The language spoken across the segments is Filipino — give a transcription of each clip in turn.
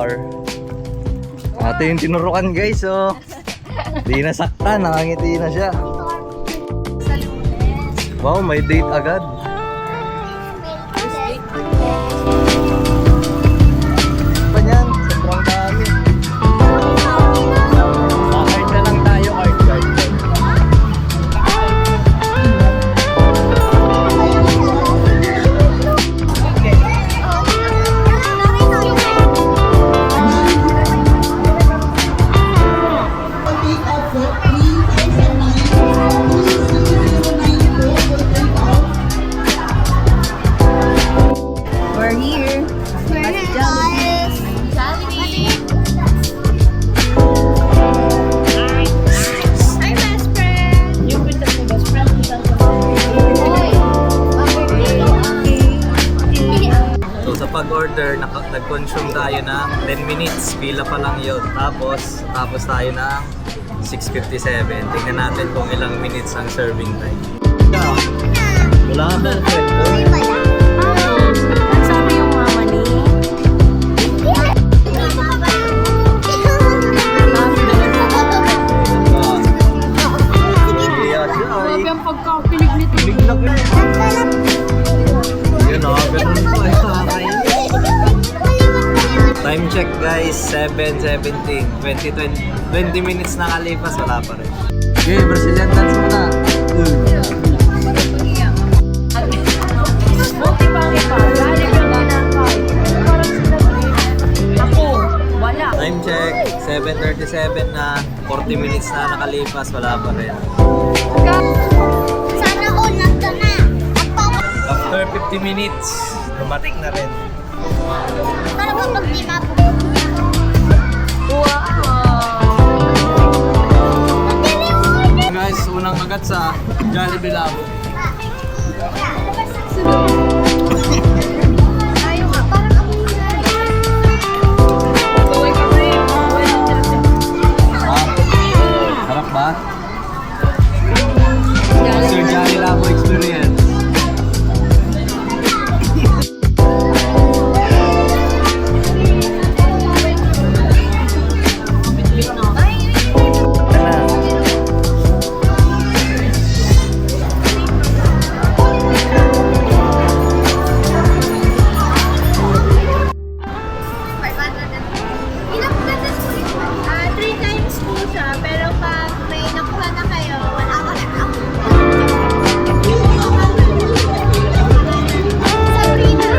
bar. Ate yung tinurukan guys, oh. Di nasaktan, nakangiti na siya. Wow, may date agad. Pa niyan, sobrang dami. Card na lang tayo, card. We're here. At Jollibee. Hi, best friend! Yung pintas mo, best friend. So sa pag-order, nag-consume tayo ng 10 minutes. Pila pa lang yun. Tapos tayo ng 6:57. Tingnan natin kung ilang minutes ang serving time. Wala ka bang friend? Kasama yung mama ni. Grabe ang pagkakilig nito. Bigla ko yun. Yun o, ganun po. Time check guys, 7:17. 20 minutes na kalipas, wala pa rin. Okay, Brazilian dance muna. Okay pa, okay pa. Galing yung nanakay. Parang sila ako, wala. Time check, 7:37 na. 40 minutes na nakalipas, wala pa rin. Sana all nandito na. After 50 minutes, dumating na rin. Para ba pag di na Guys, unang agad sa Jollibee Labo. Ayaw nga, parang ako Gawin ka rin. Gawin ka rin. Harap ba? What's your Jollibee Labo experience? Ilang beses po ito? 3 times po siya, pero pag may nakuha na kayo, wala ka na ako. Sabrina!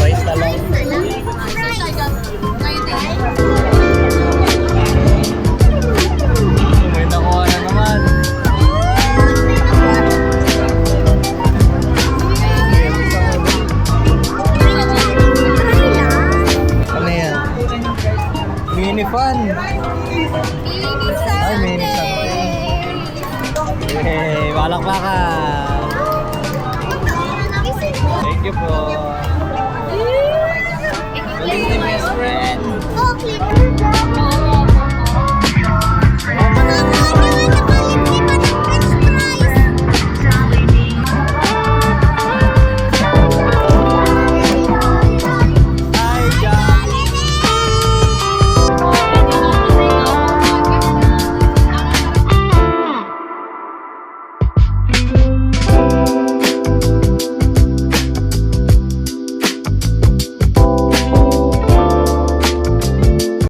Rice na lang. May nakuha na naman. Ano yan? Mini fun. Ay, mini something. Hey, balak-bakan. Thank you po. Galing ni best friend. Oh, click